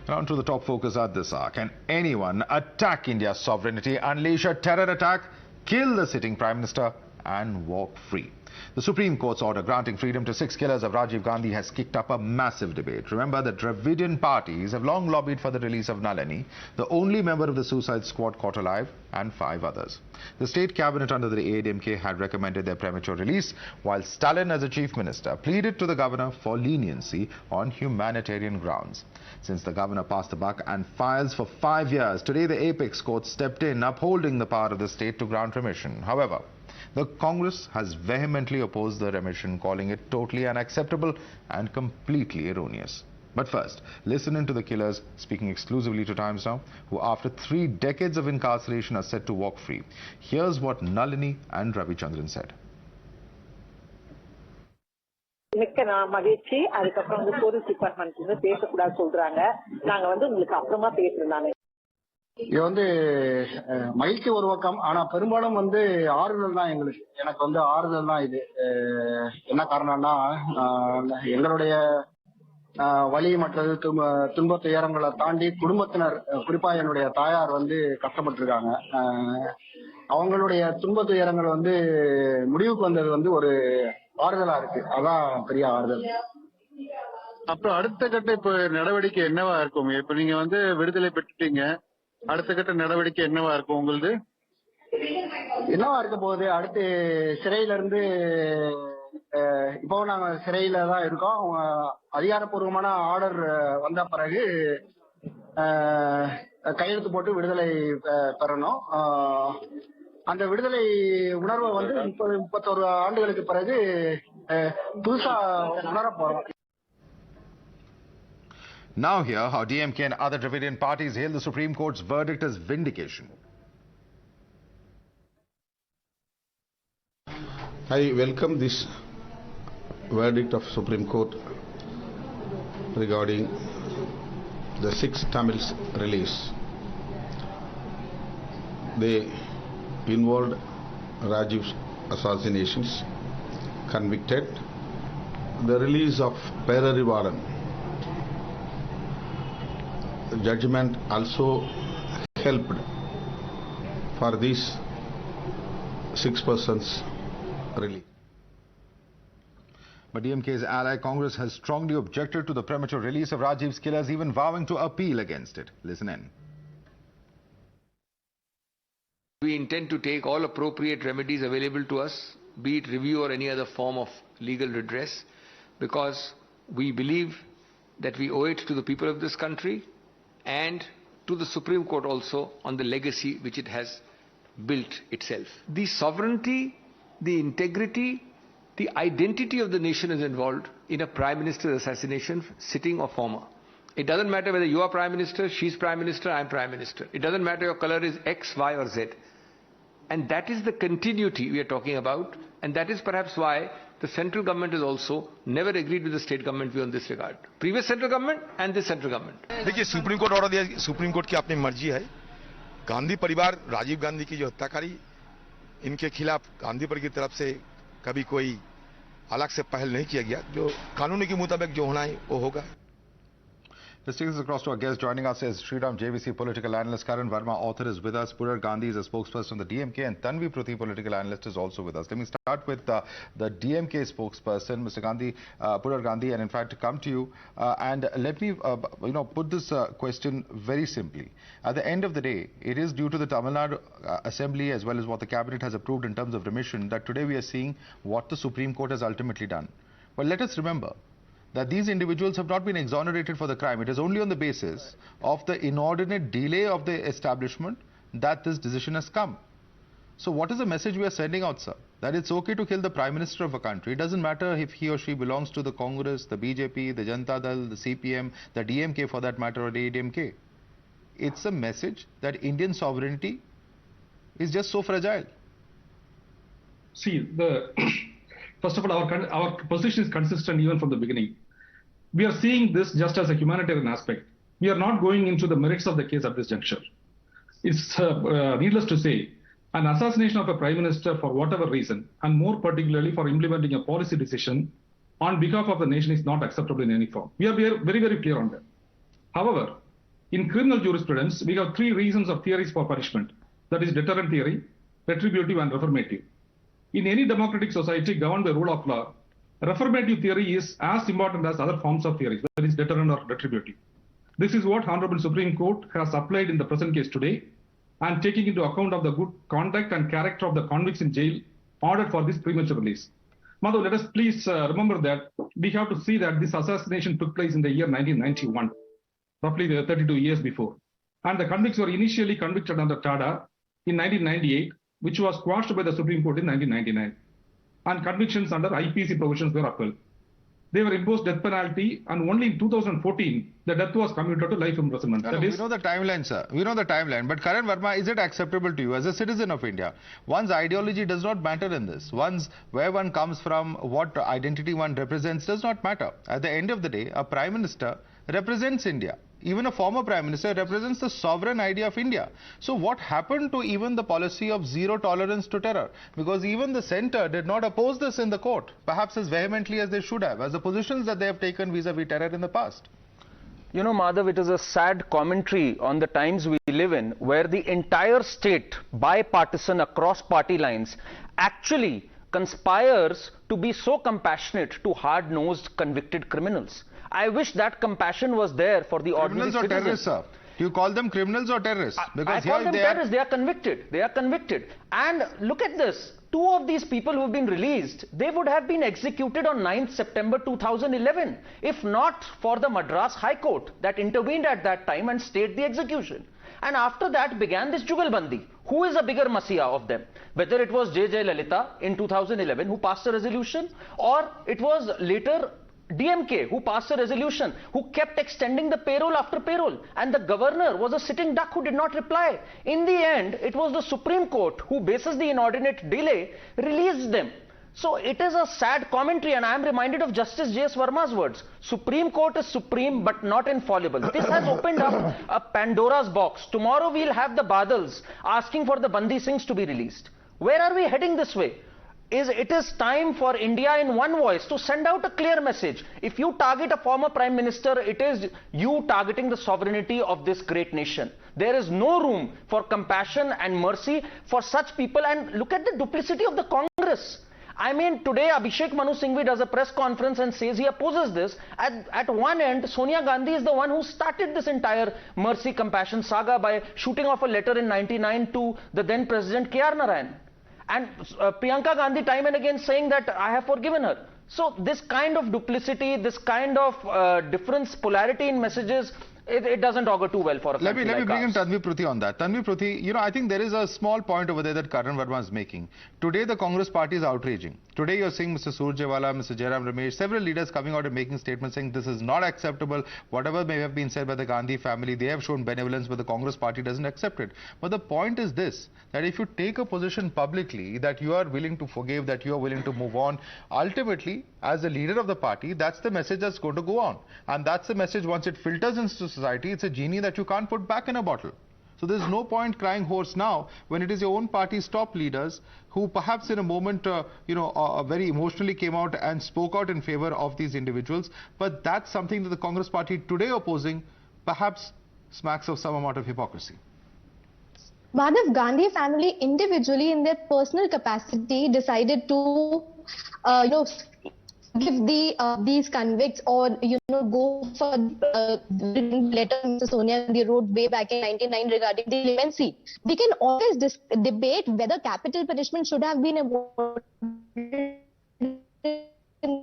On to the top focus at this hour. Can anyone attack India's sovereignty, unleash a terror attack, kill the sitting Prime Minister and walk free? The Supreme Court's order granting freedom to 6 killers of Rajiv Gandhi has kicked up a massive debate. Remember, the Dravidian parties have long lobbied for the release of Nalini, the only member of the suicide squad caught alive, and 5 others. The state cabinet under the AIDMK had recommended their premature release, while Stalin, as a chief minister, pleaded to the governor for leniency on humanitarian grounds. Since the governor passed the buck and files for 5 years, today the apex court stepped in, upholding the power of the state to grant remission. However, the Congress has vehemently opposed the remission, calling it totally unacceptable and completely erroneous. But first, listen in to the killers speaking exclusively to Times Now, who after 3 decades of incarceration are set to walk free. Here's what Nalini and Ravichandran said. மிக்க மகிழ்ச்சி. அதுக்கப்புறம் வந்து police department வந்து பேசக்கூடாது சொல்றாங்க. நாங்க வந்து உங்களுக்கு அப்புறமா பேசுறோம். இது வந்து மகிழ்ச்சி ஒரு பக்கம், ஆனா பெரும்பாலும் வந்து ஆறுதல் தான். எனக்கு வந்து ஆறுதல் தான் இது. என்ன காரணம்னா, எங்களுடைய வலி மற்றது துன்ப துயரங்களை தாண்டி குடும்பத்தினர், குறிப்பா என்னுடைய தாயார் வந்து கஷ்டப்பட்டு இருக்காங்க. அவங்களுடைய துன்ப துயரங்கள் வந்து முடிவுக்கு வந்தது வந்து ஒரு ஆறுதலா இருக்கு. அதான் பெரிய ஆறுதல். அப்புறம் அடுத்த கட்ட இப்ப நடவடிக்கை என்னவா இருக்கும்? இப்ப நீங்க வந்து விடுதலை பெற்றுட்டீங்க, அடுத்த கட்ட நடவடிக்கை என்னவா இருக்கும் உங்களுது? என்னவா இருக்க போகுது? அடுத்து சிறையில இருந்து இப்போ நாங்க சிறையில தான் இருக்கோம். அதிகாரப்பூர்வமான ஆர்டர் வந்த பிறகு கையெழுத்து போட்டு விடுதலை பெறணும். அந்த விடுதலை உணர்வை வந்து 31 ஆண்டுகளுக்கு பிறகு புதுசா உணர போறோம். Now hear how DMK and other Dravidian parties hail the Supreme Court's verdict as vindication. I welcome this verdict of Supreme Court regarding the 6 Tamils release. They involved Rajiv's assassinations, convicted. The release of Perarivaran. The judgment also helped for these 6 persons release. But DMK's ally Congress has strongly objected to the premature release of Rajiv's killers, even vowing to appeal against it. Listen in. We intend to take all appropriate remedies available to us, be it review or any other form of legal redress, because we believe that we owe it to the people of this country and to the Supreme Court also on the legacy which it has built itself. The sovereignty, the integrity, the identity of the nation is involved in a Prime Minister's assassination, sitting or former. It doesn't matter whether you are Prime Minister, she's Prime Minister, I'm Prime Minister. It doesn't matter your color is X, Y or Z. And that is the continuity we are talking about, and that is perhaps why the central government has also never agreed with the state government view on this regard. Previous central government and this central government. देखिए, supreme court order दिया, supreme court की अपनी मर्जी है. गांधी परिवार, राजीव गांधी की जो हत्याकारी, इनके खिलाफ गांधी परिवार की तरफ से कभी कोई अलग से पहल नहीं किया गया. जो कानून के मुताबिक जो होना है वो होगा. Let's take this across to our guest. Joining us is Sriram, JVC political analyst. Karan Verma, author, is with us. Purar Gandhi is a spokesperson of the DMK, and Tanvi Pruthi, political analyst, is also with us. Let me start with the DMK spokesperson, Mr. Gandhi, Purar Gandhi, and in fact to come to you. And let me, put this question very simply. At the end of the day, it is due to the Tamil Nadu Assembly as well as what the cabinet has approved in terms of remission that today we are seeing what the Supreme Court has ultimately done. But let us remember that these individuals have not been exonerated for the crime. It is only on the basis of the inordinate delay of the establishment that this decision has come. So what is the message we are sending out, sir? That it's okay to kill the Prime Minister of a country. It doesn't matter if he or she belongs to the Congress, the BJP, the Janata Dal, the CPM, the DMK for that matter, or the AIDMK. It's a message that Indian sovereignty is just so fragile. See, first of all, our position is consistent even from the beginning. We are seeing this just as a humanitarian aspect. We are not going into the merits of the case at this juncture. It's needless to say, an assassination of a Prime Minister for whatever reason, and more particularly for implementing a policy decision on behalf of the nation, is not acceptable in any form. We are very, very clear on that. However, In criminal jurisprudence, we have three reasons of theories for punishment. That is deterrent theory, retributive and reformative. In any democratic society governed by rule of law, reformative theory is as important as other forms of theories, that is deterrent or retributive. This is what Honorable Supreme Court has applied in the present case today, and taking into account of the good conduct and character of the convicts in jail ordered for this premature release. Madhav, let us please remember that we have to see that this assassination took place in the year 1991, roughly 32 years before. And the convicts were initially convicted under TADA in 1998, which was quashed by the Supreme Court in 1999. And convictions under IPC provisions were upheld. They were imposed death penalty, and only in 2014, the death was commuted to life imprisonment. We know the timeline, sir. We know the timeline. But Karan Verma, is it acceptable to you as a citizen of India? One's ideology does not matter in this. Where one comes from, what identity one represents does not matter. At the end of the day, a Prime Minister represents India. Even a former Prime Minister represents the sovereign idea of India. So what happened to even the policy of zero tolerance to terror? Because even the centre did not oppose this in the court, perhaps as vehemently as they should have, as the positions that they have taken vis-a-vis terror in the past. You know, Madhav, it is a sad commentary on the times we live in, where the entire state, bipartisan across party lines, actually conspires to be so compassionate to hard-nosed convicted criminals. I wish that compassion was there for the ordinary citizen. Criminals or terrorists, sir? Do you call them criminals or terrorists? Because I call them terrorists. They are convicted. They are convicted. And look at this. Two of these people who have been released, they would have been executed on 9th September 2011, if not for the Madras High Court that intervened at that time and stayed the execution. And after that began this Jugalbandi. Who is a bigger masiya of them? Whether it was J. Lalita in 2011 who passed a resolution, or it was later DMK who passed a resolution, who kept extending the payroll after payroll, and the governor was a sitting duck who did not reply. In the end, it was the Supreme Court who, basis the inordinate delay, released them. So it is a sad commentary, and I am reminded of Justice J.S. Verma's words. Supreme Court is supreme but not infallible. This has opened up a Pandora's box. Tomorrow we'll have the Badals asking for the Bandi Singhs to be released. Where are we heading this way? It is time for India in one voice to send out a clear message. If you target a former Prime Minister, it is you targeting the sovereignty of this great nation. There is no room for compassion and mercy for such people. And look at the duplicity of the Congress. I mean, today Abhishek Manu Singhvi does a press conference and says he opposes this. At one end, Sonia Gandhi is the one who started this entire mercy compassion saga by shooting off a letter in 99 to the then President K.R. Narayan. And Priyanka Gandhi time and again saying that I have forgiven her. So this kind of duplicity, this kind of difference, polarity in messages, it doesn't augur too well for a country like Let me bring in ours. Tanvi Pruthi on that. Tanvi Pruthi, I think there is a small point over there that Karan Verma is making. Today the Congress party is outraging. Today you're seeing Mr. Surjewala, Mr. Jairam Ramesh, several leaders coming out and making statements saying this is not acceptable. Whatever may have been said by the Gandhi family, they have shown benevolence, but the Congress party doesn't accept it. But the point is this, that if you take a position publicly that you are willing to forgive, that you are willing to move on, ultimately, as the leader of the party, that's the message that's going to go on. And that's the message once it filters into society, it's a genie that you can't put back in a bottle. So there's no point crying hoarse now when it is your own party's top leaders who perhaps in a moment, very emotionally came out and spoke out in favor of these individuals. But that's something that the Congress party today opposing perhaps smacks of some amount of hypocrisy. Madhav, Gandhi family individually in their personal capacity decided to, give these convicts or go for the letter Mr. Sonia Gandhi wrote way back in 1999 regarding the clemency. We can always debate whether capital punishment should have been awarded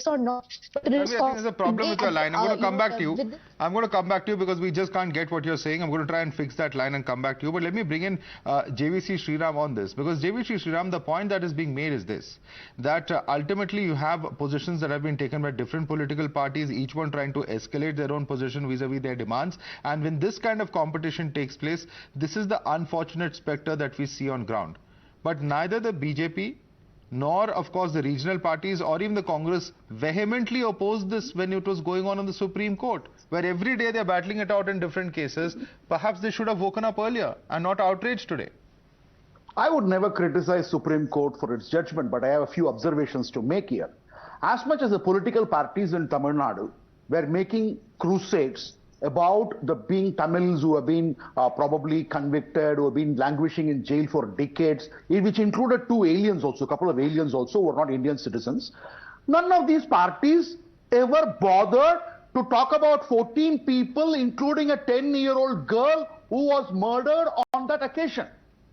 or not. I think there's a problem with your line. I'm going to come back to you. I'm going to come back to you because we just can't get what you're saying. I'm going to try and fix that line and come back to you. But let me bring in JVC Sriram on this. Because JVC Sriram, the point that is being made is this, that ultimately you have positions that have been taken by different political parties, each one trying to escalate their own position vis-a-vis their demands. And when this kind of competition takes place, this is the unfortunate spectre that we see on ground. But neither the BJP nor, of course, the regional parties or even the Congress vehemently opposed this when it was going on the Supreme Court, where every day they're battling it out in different cases. Perhaps they should have woken up earlier and not outraged today. I would never criticize Supreme Court for its judgment, but I have a few observations to make here. As much as the political parties in Tamil Nadu were making crusades about the being Tamils who have been probably convicted, who have been languishing in jail for decades, which included two aliens also, a couple of aliens also who are not Indian citizens. None of these parties ever bothered to talk about 14 people, including a 10-year-old girl who was murdered on that occasion.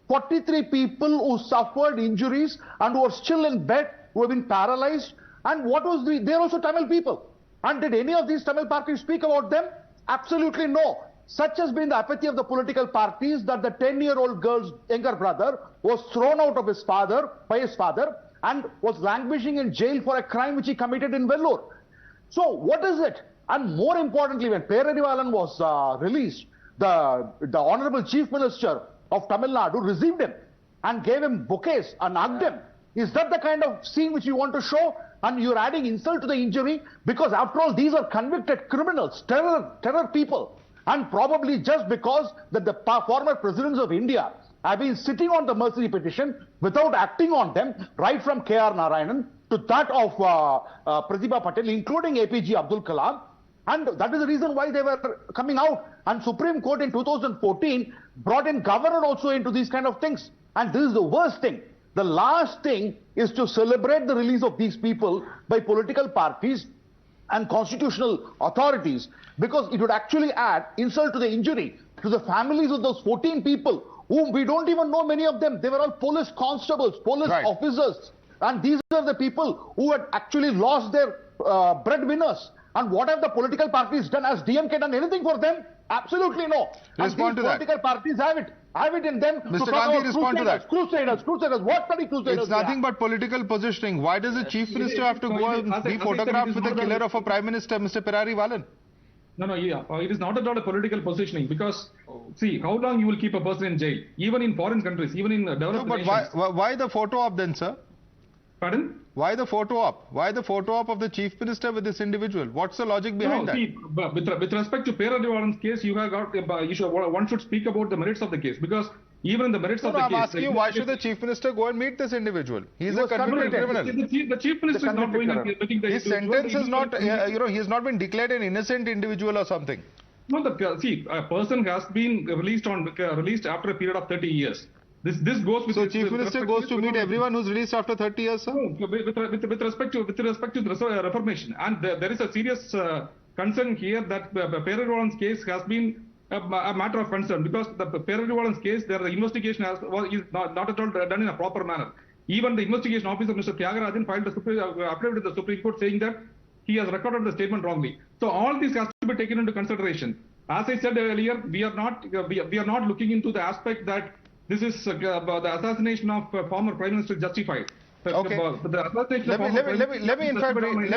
43 people who suffered injuries and who are still in bed, who have been paralyzed. And what was they're also Tamil people. And did any of these Tamil parties speak about them? Absolutely no. Such has been the apathy of the political parties that the 10-year-old girl's younger brother was thrown out of his father, by his father, and was languishing in jail for a crime which he committed in Vellore. So what is it? And more importantly, when Perarivalan was released, the Honorable Chief Minister of Tamil Nadu received him and gave him bouquets and hugged him. Is that the kind of scene which you want to show? And you're adding insult to the injury? Because after all, these are convicted criminals, terror people. And probably just because that the former presidents of India have been sitting on the mercy petition without acting on them, right from K.R. Narayanan to that of Pratibha Patel, including APG Abdul Kalam. And that is the reason why they were coming out. And Supreme Court in 2014 brought in governor also into these kind of things. And this is the worst thing. The last thing is to celebrate the release of these people by political parties and constitutional authorities, because it would actually add insult to the injury to the families of those 14 people whom we don't even know many of them. They were all police constables, police officers. And these are the people who had actually lost their breadwinners. And what have the political parties done? Has DMK done anything for them? Absolutely no. Respond to that. Political parties have it in them. Mr. Gandhi, respond to that. Crusaders. What bloody crusaders? It's nothing but political positioning. Why does the Chief Minister have to go and be photographed with the killer of a Prime Minister, Mr. Perarivalan? No, it is not at all a political positioning, because, see, how long you will keep a person in jail? Even in foreign countries, even in developed nations. But why the photo op then, sir? Pardon? Why the photo op? Why the photo op of the Chief Minister with this individual? What's the logic behind that? See, with respect to Perarivalan's case, one should speak about the merits of the case, because even in the merits of the case... I'm asking you, why should the Chief Minister go and meet this individual? He's a convicted criminal. The Chief Minister is not going and meeting the... His sentence is not, he has not been declared an innocent individual or something. No, see, a person has been released after a period of 30 years. This goes with... So Chief Minister goes to meet everyone who's released after 30 years, sir? No, with respect to the reformation. And there is a serious concern here that Perarivalan's case has been a matter of concern, because the Perarivalan's case, the investigation is not at all done in a proper manner. Even the investigation officer, Mr. Tyagarajan, filed a affidavit to the Supreme Court saying that he has recorded the statement wrongly. So all this has to be taken into consideration. As I said earlier, we are not looking into the aspect that this is the assassination of former Prime Minister justified. Okay. Let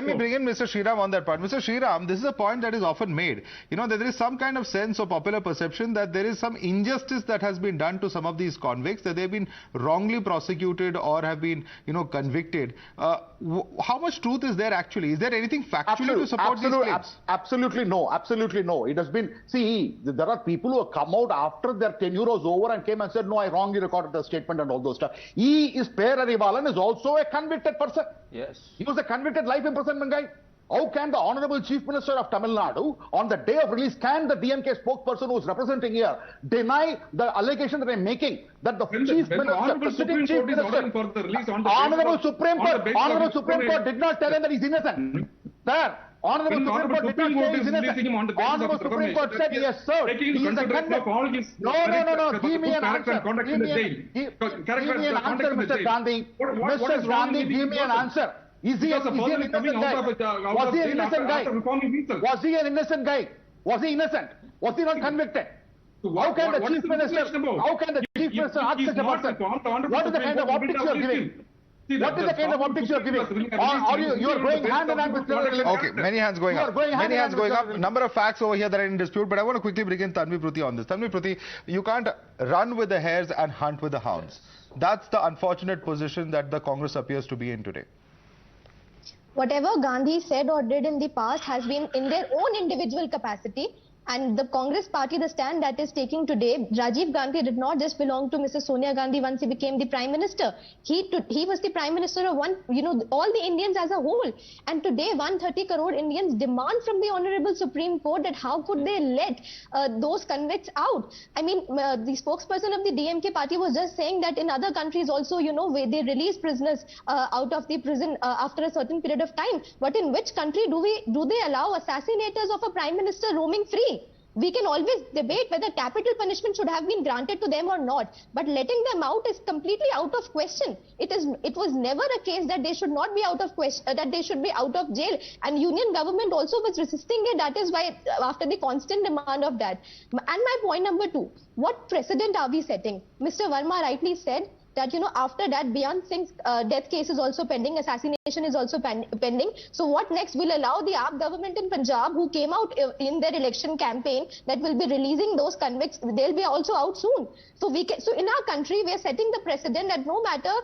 me bring in Mr. Sriharan on that part. Mr. Sriharan, this is a point that is often made. You know, that there is some kind of sense of popular perception that there is some injustice that has been done to some of these convicts, that they've been wrongly prosecuted or have been, convicted. How much truth is there actually? Is there anything factually to support these claims? Absolutely no. Absolutely no. It has been, see, there are people who have come out after their tenure was over and came and said, no, I wrongly recorded the statement and all those stuff. Perarivalan is also a convicted person. Yes. He was a convicted life imprisonment guy. How can the Honorable Chief Minister of Tamil Nadu, on the day of release, can the DMK spokesperson who is representing here deny the allegation that I'm making, that the Chief Minister, Honorable Supreme Court is ordering for the release on the Honorable Supreme Court did not tell him that he's innocent. Sir, Honorable Supreme Court did not say he's innocent. Honorable Supreme Court said yes, sir. He is a convict. No. Give me an answer. Give me an answer, Mr. Gandhi. Mr. Gandhi, give me an answer. Is he an innocent guy? Was he an innocent guy? Was he an innocent guy? Was he innocent? Was he not convicted? How can the Chief Minister ask such a person? What is the kind of optics you are giving? What is the kind of optics you are giving? Or you are going hand in hand with... Okay, many hands going up. Many hands going up. Number of facts over here that are in dispute, but I want to quickly bring in Tanvi Pruthi on this. Tanvi Pruthi, you can't run with the hares and hunt with the hounds. That's the unfortunate position that the Congress appears to be in today. Whatever Gandhi said or did in the past has been in their own individual capacity, And the Congress party, the stand that is taking today, Rajiv Gandhi did not just belong to Mrs. Sonia Gandhi once he became the Prime Minister. He was the Prime Minister of all the Indians as a whole. And today 130 crore Indians demand from the Honorable Supreme Court that how could they let those convicts out. I mean, the spokesperson of the DMK party was just saying that in other countries also, where they release prisoners out of the prison after a certain period of time. But in which country do they allow assassinators of a Prime Minister roaming free? We can always debate whether capital punishment should have been granted to them or not, but letting them out is completely out of question. It was never a case that they should not be out of question, that they should be out of jail, and Union government also was resisting it. That is why, after the constant demand of that. And my point number 2, what precedent are we setting? Mr. Verma rightly said that, after that, Beyond Singh's death case is also pending, assassination is also pending. So what next? Will allow the AAP government in Punjab, who came out in their election campaign, that will be releasing those convicts. They'll be also out soon. So in our country, we are setting the precedent that no matter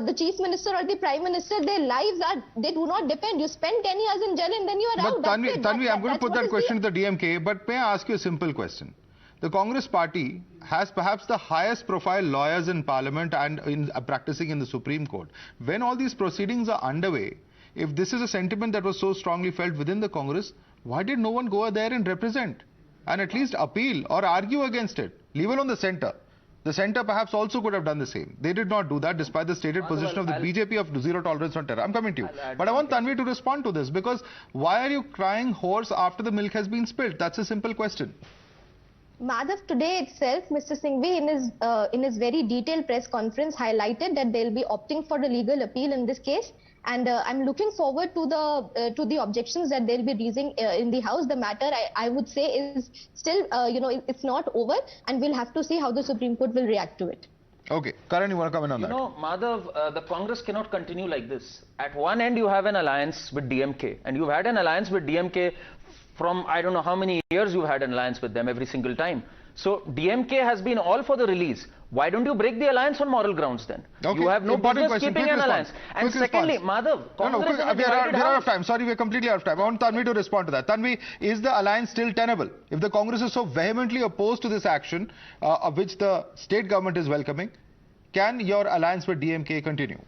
the chief minister or the prime minister, their lives they do not depend. You spend 10 years in jail and then you are out. Tanvi, I'm going to put that question to the DMK, but may I ask you a simple question? The Congress party has perhaps the highest profile lawyers in Parliament and practicing in the Supreme Court. When all these proceedings are underway, if this is a sentiment that was so strongly felt within the Congress, why did no one go there and represent and at least appeal or argue against it? Leave alone the centre. The centre perhaps also could have done the same. They did not do that despite the stated position of the BJP of zero tolerance on terror. I'm coming to you. But I want Tanvi to respond to this, because why are you crying hoarse after the milk has been spilled? That's a simple question. Madhav, today itself, Mr. Singhvi in his very detailed press conference highlighted that they'll be opting for the legal appeal in this case, and I'm looking forward to the objections that they'll be raising in the House. The matter, I would say, is still it's not over, and we'll have to see how the Supreme Court will react to it. Okay, Karan, you want to comment on that? Madhav, the Congress cannot continue like this. At one end, you have an alliance with DMK, and you've had an alliance with DMK from I don't know how many years you've had an alliance with them every single time. So DMK has been all for the release. Why don't you break the alliance on moral grounds then? Okay. You have no business keeping an alliance. And secondly, Madhav, Congress we are out of time. Sorry, we're completely out of time. I want Tanvi to respond to that. Tanvi, is the alliance still tenable? If the Congress is so vehemently opposed to this action, of which the state government is welcoming, can your alliance with DMK continue?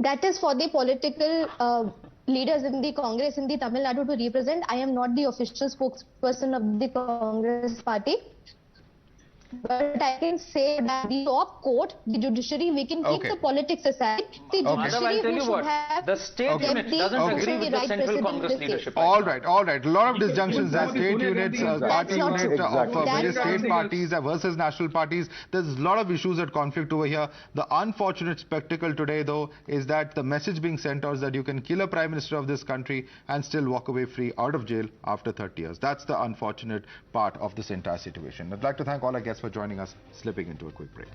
That is for the political leaders in the Congress in the Tamil Nadu to represent. I am not the official spokesperson of the Congress party. But I can say that the top court, the judiciary, we can keep the politics aside. The judiciary, I'll tell you what, the state unit doesn't agree with the central Congress leadership. All right. A lot of disjunctions as state units, party unit of various state parties versus national parties. There's a lot of issues at conflict over here. The unfortunate spectacle today, though, is that the message being sent out is that you can kill a prime minister of this country and still walk away free out of jail after 30 years. That's the unfortunate part of this entire situation. I'd like to thank all our guests for joining us, slipping into a quick break.